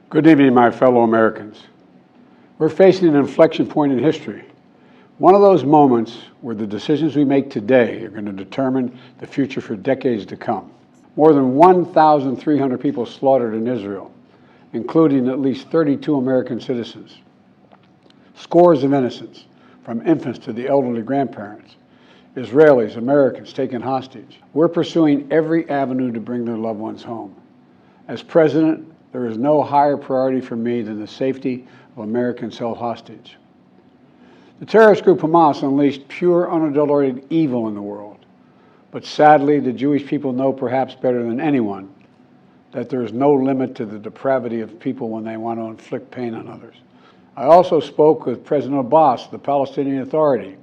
Good evening, my fellow Americans. We're facing an inflection point in history. One of those moments where the decisions we make today are going to determine the future for decades to come. More than 1,300 people slaughtered in Israel, including at least 32 American citizens. Scores of innocents, from infants to the elderly grandparents. Israelis, Americans taken hostage. We're pursuing every avenue to bring their loved ones home. As president, there is no higher priority for me than the safety of Americans held hostage. The terrorist group Hamas unleashed pure, unadulterated evil in the world. But sadly, the Jewish people know perhaps better than anyone that there is no limit to the depravity of people when they want to inflict pain on others. I also spoke with President Abbas, the Palestinian Authority,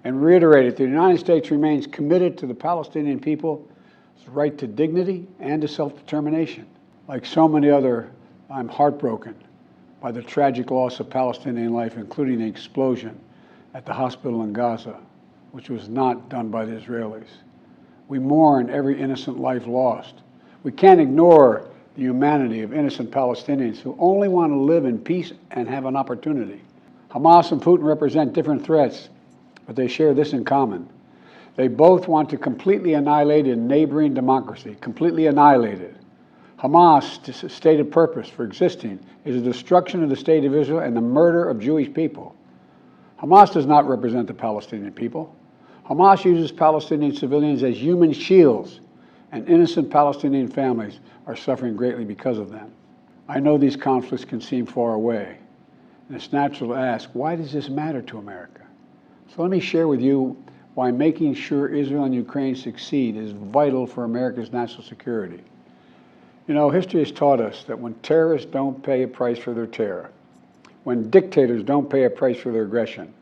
and reiterated that the United States remains committed to the Palestinian people's right to dignity and to self-determination. Like so many other, I'm heartbroken by the tragic loss of Palestinian life, including the explosion at the hospital in Gaza, which was not done by the Israelis. We mourn every innocent life lost. We can't ignore the humanity of innocent Palestinians who only want to live in peace and have an opportunity. Hamas and Putin represent different threats, but they share this in common. They both want to completely annihilate a neighboring democracy, completely annihilate it. Hamas' stated purpose for existing is the destruction of the state of Israel and the murder of Jewish people. Hamas does not represent the Palestinian people. Hamas uses Palestinian civilians as human shields, and innocent Palestinian families are suffering greatly because of them. I know these conflicts can seem far away, and it's natural to ask, why does this matter to America? So let me share with you why making sure Israel and Ukraine succeed is vital for America's national security. You know, history has taught us that when terrorists don't pay a price for their terror, when dictators don't pay a price for their aggression,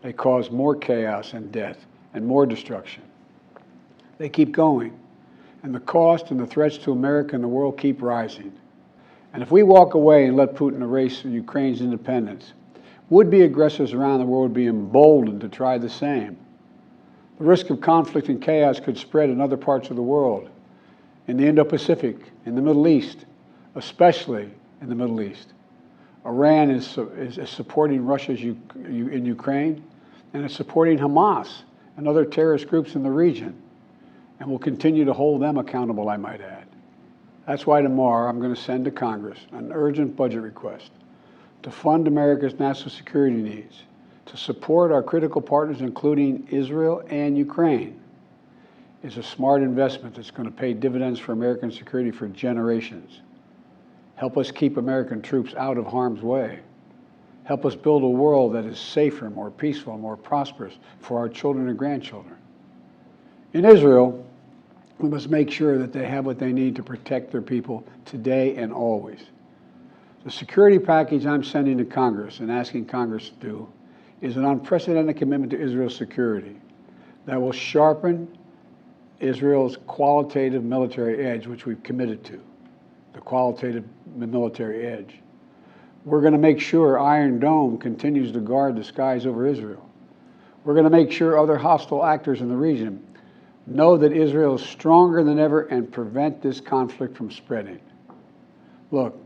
they cause more chaos and death and more destruction. They keep going, and the cost and the threats to America and the world keep rising. And if we walk away and let Putin erase Ukraine's independence, would-be aggressors around the world would be emboldened to try the same. The risk of conflict and chaos could spread in other parts of the world, in the Indo-Pacific, in the Middle East, especially in the Middle East. Iran is supporting Russia in Ukraine, and it's supporting Hamas and other terrorist groups in the region, and will continue to hold them accountable, I might add. That's why tomorrow I'm going to send to Congress an urgent budget request to fund America's national security needs, to support our critical partners, including Israel and Ukraine. Is a smart investment that's going to pay dividends for American security for generations. Help us keep American troops out of harm's way. Help us build a world that is safer, more peaceful, more prosperous for our children and grandchildren. In Israel, we must make sure that they have what they need to protect their people today and always. The security package I'm sending to Congress and asking Congress to do is an unprecedented commitment to Israel's security that will sharpen Israel's qualitative military edge, which we've committed to, the qualitative military edge. We're going to make sure Iron Dome continues to guard the skies over Israel. We're going to make sure other hostile actors in the region know that Israel is stronger than ever and prevent this conflict from spreading. Look,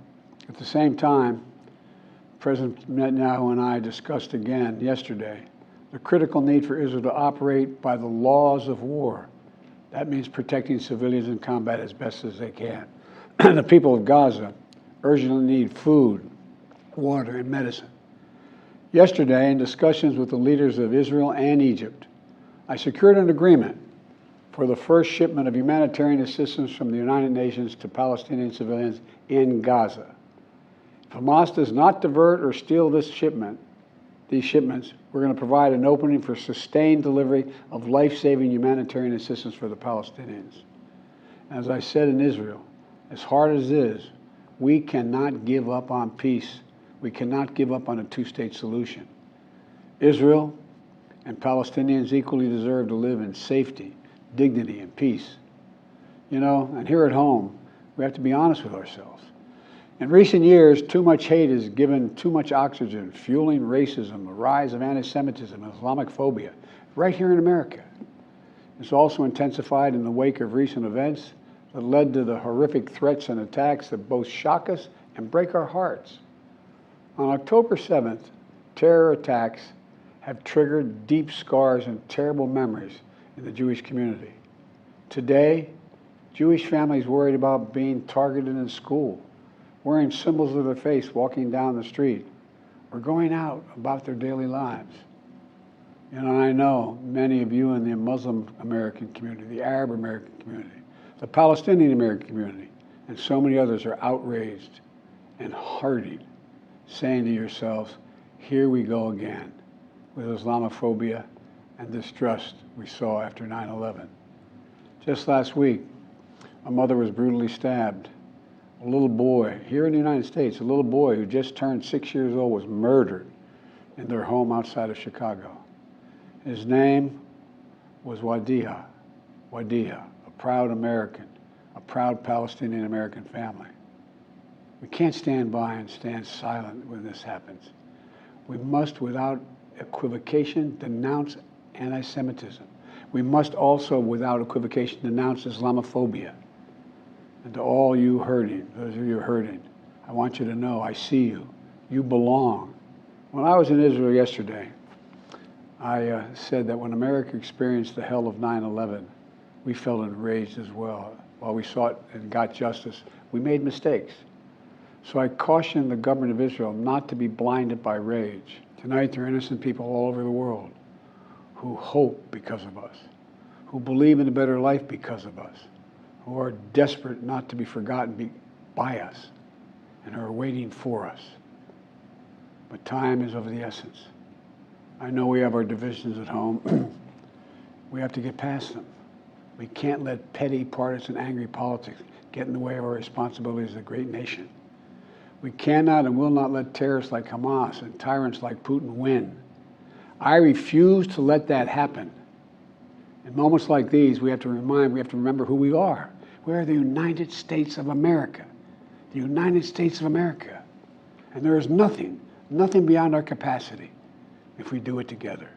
at the same time, President Netanyahu and I discussed again yesterday the critical need for Israel to operate by the laws of war. That means protecting civilians in combat as best as they can. The people of Gaza urgently need food, water, and medicine. Yesterday, in discussions with the leaders of Israel and Egypt, I secured an agreement for the first shipment of humanitarian assistance from the United Nations to Palestinian civilians in Gaza. If Hamas does not divert or steal these shipments, we're going to provide an opening for sustained delivery of life-saving humanitarian assistance for the Palestinians. As I said in Israel, as hard as it is, we cannot give up on peace. We cannot give up on a two-state solution. Israel and Palestinians equally deserve to live in safety, dignity, and peace. You know, and here at home, we have to be honest with ourselves. In recent years, too much hate has given too much oxygen, fueling racism, the rise of anti-Semitism, and Islamic phobia, right here in America. It's also intensified in the wake of recent events that led to the horrific threats and attacks that both shock us and break our hearts. On October 7th, terror attacks have triggered deep scars and terrible memories in the Jewish community. Today, Jewish families worried about being targeted in school, wearing symbols of their faith walking down the street, or going out about their daily lives. And I know many of you in the Muslim American community, the Arab American community, the Palestinian American community, and so many others are outraged and hurting, saying to yourselves, here we go again with Islamophobia and distrust we saw after 9/11. Just last week, a mother was brutally stabbed. A little boy, here in the United States, a little boy who just turned 6 years old was murdered in their home outside of Chicago. His name was Wadiha, a proud American, a proud Palestinian American family. We can't stand by and stand silent when this happens. We must, without equivocation, denounce anti-Semitism. We must also, without equivocation, denounce Islamophobia. And to all you hurting, those of you hurting, I want you to know I see you. You belong. When I was in Israel yesterday, I said that when America experienced the hell of 9/11, we felt enraged as well. While we sought and got justice, we made mistakes. So I caution the government of Israel not to be blinded by rage. Tonight, there are innocent people all over the world who hope because of us, who believe in a better life because of us, who are desperate not to be forgotten by us, and are waiting for us. But time is of the essence. I know we have our divisions at home. We have to get past them. We can't let petty, partisan, angry politics get in the way of our responsibility as a great nation. We cannot and will not let terrorists like Hamas and tyrants like Putin win. I refuse to let that happen. In moments like these, we have to remember who we are. We are the United States of America. The United States of America. And there is nothing beyond our capacity if we do it together.